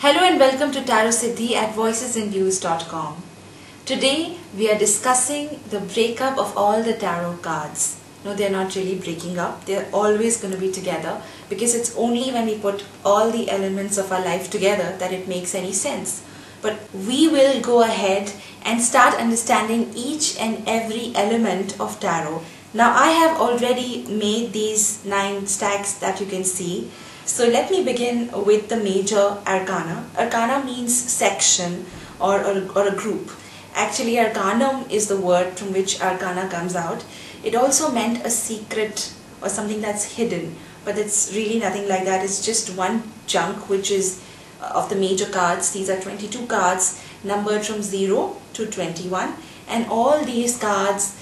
Hello and welcome to Tarot Siddhi at VOICESNVIEWS.com. Today we are discussing the breakup of all the tarot cards. No, they're not really breaking up. They're always going to be together because it's only when we put all the elements of our life together that it makes any sense. But we will go ahead and start understanding each and every element of tarot. Now I have already made these 9 stacks that you can see. So let me begin with the major arcana. Arcana means section or a group. Actually, arcanum is the word from which arcana comes out. It also meant a secret or something that's hidden, but it's really nothing like that. It's just one chunk which is of the major cards. These are 22 cards numbered from 0 to 21, and all these cards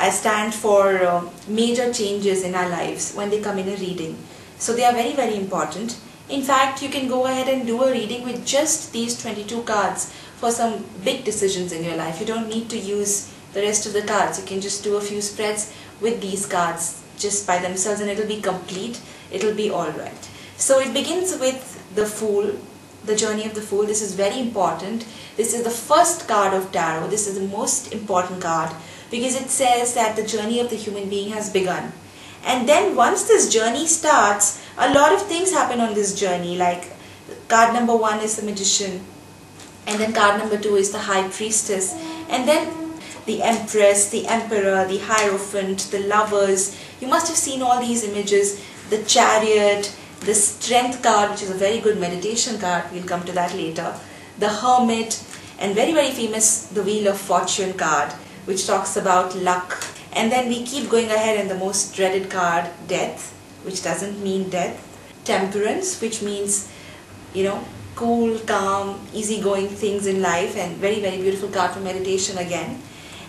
stand for major changes in our lives when they come in a reading. So they are very, very important. In fact, you can go ahead and do a reading with just these 22 cards for some big decisions in your life. You don't need to use the rest of the cards. You can just do a few spreads with these cards just by themselves and it'll be complete. It'll be alright. So it begins with the Fool, the journey of the Fool. This is very important. This is the first card of tarot. This is the most important card because it says that the journey of the human being has begun. And then once this journey starts, a lot of things happen on this journey. Like card number 1 is the Magician, and then card number 2 is the High Priestess, and then the Empress, the Emperor, the Hierophant, the Lovers. You must have seen all these images. The Chariot, the Strength card, which is a very good meditation card. We'll come to that later. The Hermit, and very, very famous, the Wheel of Fortune card, which talks about luck. And then we keep going ahead, and the most dreaded card, Death, which doesn't mean death. Temperance, which means, cool, calm, easygoing things in life, and very, very beautiful card for meditation again.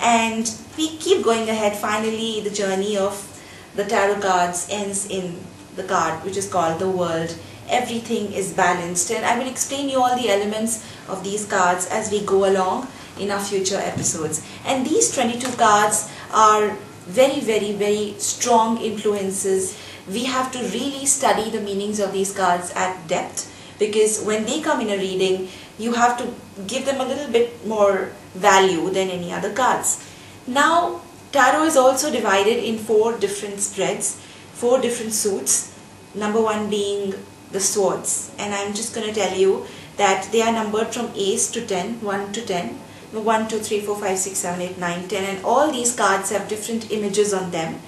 And we keep going ahead. Finally, the journey of the tarot cards ends in the card which is called the World. Everything is balanced, and I will explain you all the elements of these cards as we go along in our future episodes. And these 22 cards are very, very, very strong influences. We have to really study the meanings of these cards at depth, because when they come in a reading, you have to give them a little bit more value than any other cards. Now, tarot is also divided in 4 different spreads, 4 different suits. Number 1 being the swords, and I'm just going to tell you that they are numbered from ace to 10, 1 to 10. 1, 2, 3, 4, 5, 6, 7, 8, 9, 10, and all these cards have different images on them,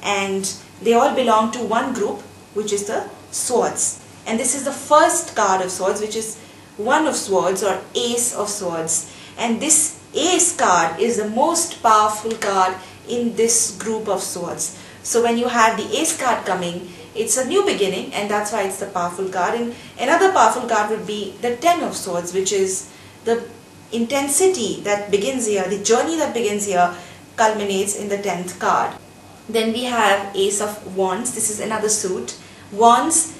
and they all belong to one group, which is the swords. And this is the first card of swords, which is 1 of swords or ace of swords, and this ace card is the most powerful card in this group of swords. So when you have the ace card coming, it's a new beginning, and that's why it's the powerful card. And another powerful card would be the 10 of swords, which is the intensity that begins here, the journey that begins here culminates in the 10th card. Then we have Ace of Wands. This is another suit. Wands,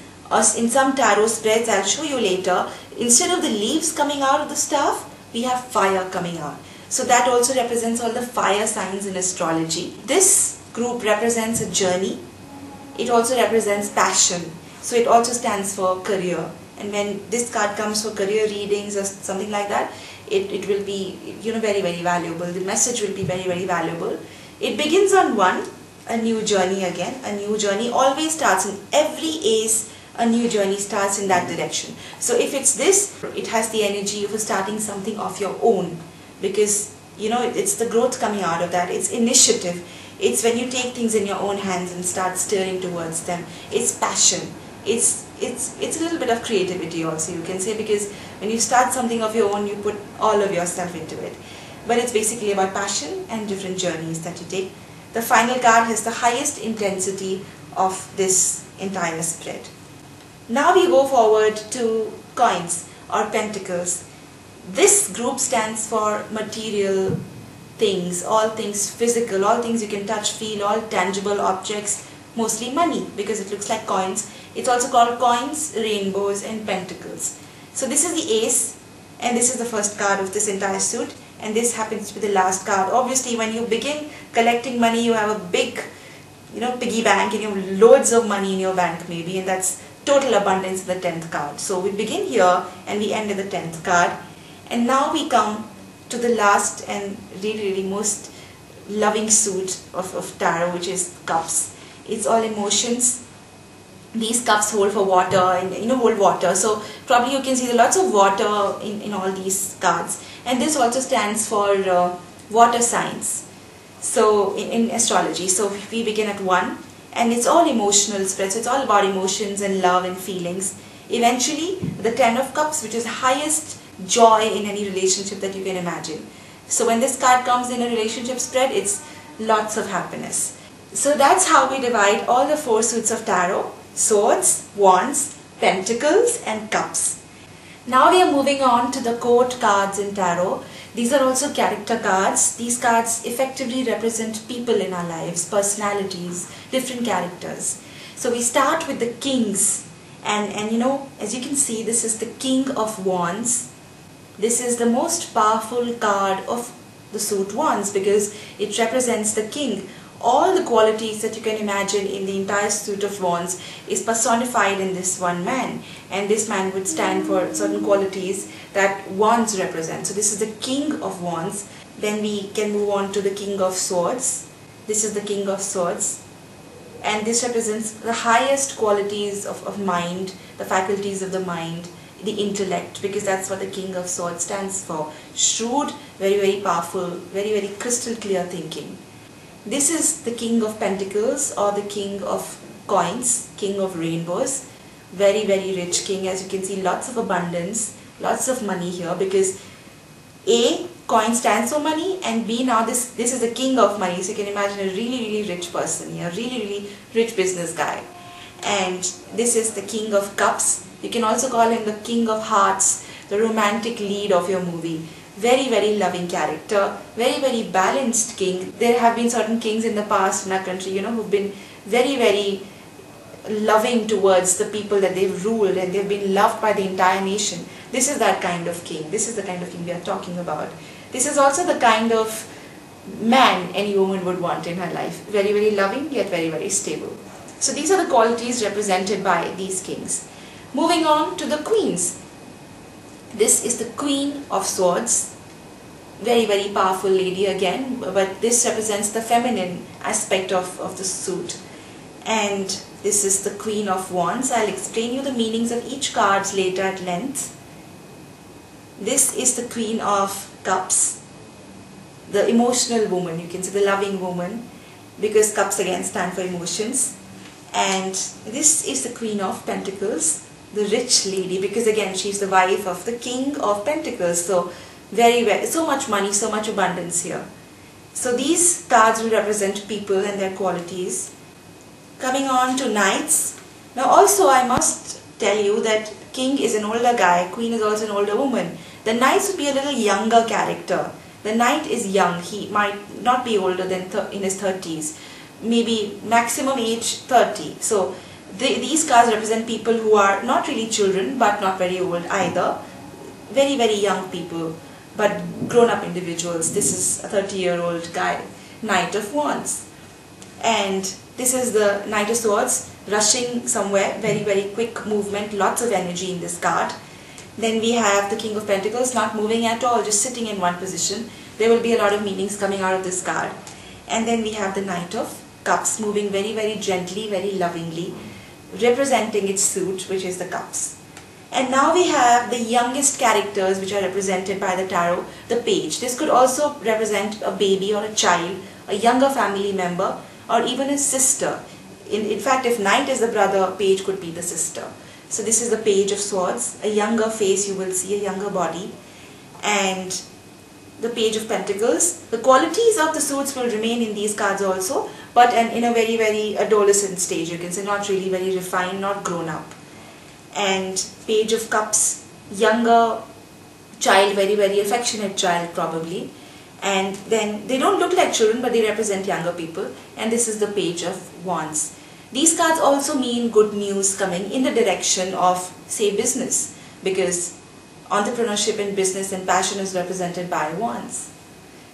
in some tarot spreads, I'll show you later, instead of the leaves coming out of the staff, we have fire coming out. So that also represents all the fire signs in astrology. This group represents a journey. It also represents passion. So it also stands for career. And when this card comes for career readings or something like that, it will be, very, very valuable. The message will be very, very valuable. It begins on 1, a new journey again. A new journey always starts in every ace. A new journey starts in that direction. So if it's this, it has the energy of starting something of your own, because, it's the growth coming out of that. It's initiative. It's when you take things in your own hands and start steering towards them. It's passion. It's a little bit of creativity also, you can say, because when you start something of your own, you put all of yourself into it. But it's basically about passion and different journeys that you take. The final card has the highest intensity of this entire spread. Now we go forward to coins or pentacles. This group stands for material things, all things physical, all things you can touch, feel, all tangible objects, mostly money, because it looks like coins. It's also called coins, rainbows, and pentacles. So this is the ace, and this is the first card of this entire suit, and this happens to be the last card. Obviously, when you begin collecting money, you have a big, piggy bank, and you have loads of money in your bank maybe, and that's total abundance in the 10th card. So we begin here and we end at the 10th card. And now we come to the last and really most loving suit of tarot, which is cups. It's all emotions. These cups hold for water and hold water. So probably you can see lots of water in all these cards. And this also stands for water signs. So in astrology. So we begin at 1. And it's all emotional spread, so it's all about emotions and love and feelings. Eventually, the 10 of Cups, which is highest joy in any relationship that you can imagine. So when this card comes in a relationship spread, it's lots of happiness. So that's how we divide all the 4 suits of tarot: Swords, Wands, Pentacles and Cups. Now we are moving on to the court cards in tarot. These are also character cards. These cards effectively represent people in our lives, personalities, different characters. So we start with the kings. And as you can see, this is the King of Wands. This is the most powerful card of the suit Wands because it represents the king. All the qualities that you can imagine in the entire suit of Wands is personified in this one man. And this man would stand for certain qualities that Wands represent. So this is the King of Wands. Then we can move on to the King of Swords. This is the King of Swords. And this represents the highest qualities of mind, the faculties of the mind, the intellect, because that's what the King of Swords stands for. Shrewd, very powerful, very crystal clear thinking. This is the King of Pentacles or the King of Coins, King of Rainbows. Very rich king. As you can see, lots of abundance, lots of money here because A, coin stands for money, and B, now this is the king of money. So you can imagine a really rich person here, really rich business guy. And this is the King of Cups. You can also call him the King of Hearts, the romantic lead of your movie. Very loving character, very balanced king. There have been certain kings in the past in our country, who've been very loving towards the people that they've ruled, and they've been loved by the entire nation. This is that kind of king. This is the kind of king we are talking about. This is also the kind of man any woman would want in her life. Very loving, yet very stable. So these are the qualities represented by these kings. Moving on to the queens. This is the Queen of Swords. Very powerful lady again, but this represents the feminine aspect of the suit. And this is the Queen of Wands. I'll explain you the meanings of each card later at length. This is the Queen of Cups, the emotional woman, you can say the loving woman, because cups again stand for emotions. And this is the Queen of Pentacles, the rich lady, because again she's the wife of the King of Pentacles. So so much money, so much abundance here. So these cards will represent people and their qualities. Coming on to knights. Now also I must tell you that king is an older guy, queen is also an older woman. The knights would be a little younger character. The knight is young, he might not be older than in his 30s, maybe maximum age 30. So these cards represent people who are not really children but not very old either. Very young people but grown-up individuals. This is a 30-year-old guy, Knight of Wands. And this is the Knight of Swords, rushing somewhere, very quick movement, lots of energy in this card. Then we have the King of Pentacles, not moving at all, just sitting in one position. There will be a lot of meanings coming out of this card. And then we have the Knight of Cups, moving very gently, very lovingly, representing its suit, which is the Cups. And now we have the youngest characters which are represented by the tarot, the Page. This could also represent a baby or a child, a younger family member, or even a sister. In fact, if Knight is the brother, Page could be the sister. So this is the Page of Swords, a younger face you will see, a younger body. And the Page of Pentacles. The qualities of the suits will remain in these cards also, but in a very adolescent stage, you can say, not really very refined, not grown up. And Page of Cups, younger child, very affectionate child probably. And then they don't look like children, but they represent younger people. And this is the Page of Wands. These cards also mean good news coming in the direction of, say, business, because entrepreneurship in business and passion is represented by Wands.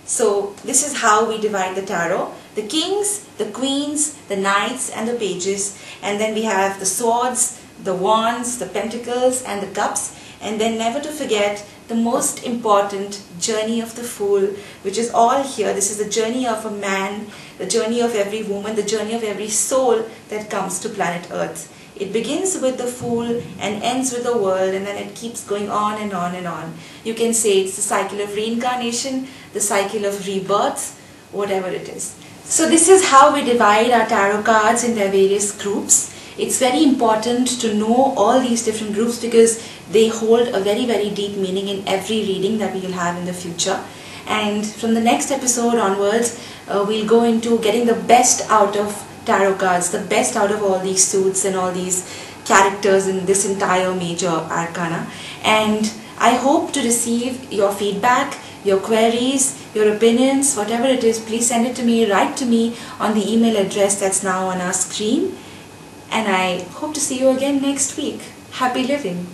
So this is how we divide the tarot. The kings, the queens, the knights and the pages. And then we have the swords, the wands, the pentacles and the cups, and then never to forget the most important journey of the Fool, which is all here. This is the journey of a man, the journey of every woman, the journey of every soul that comes to planet Earth. It begins with the Fool and ends with the world, and then it keeps going on and on and on. You can say it's the cycle of reincarnation, the cycle of rebirth, whatever it is. So this is how we divide our tarot cards in their various groups. It's very important to know all these different groups because they hold a very, very deep meaning in every reading that we will have in the future. And from the next episode onwards, we'll go into getting the best out of tarot cards, the best out of all these suits and all these characters in this entire major arcana. And I hope to receive your feedback, your queries, your opinions, whatever it is. Please send it to me, write to me on the email address that's now on our screen. And I hope to see you again next week. Happy living!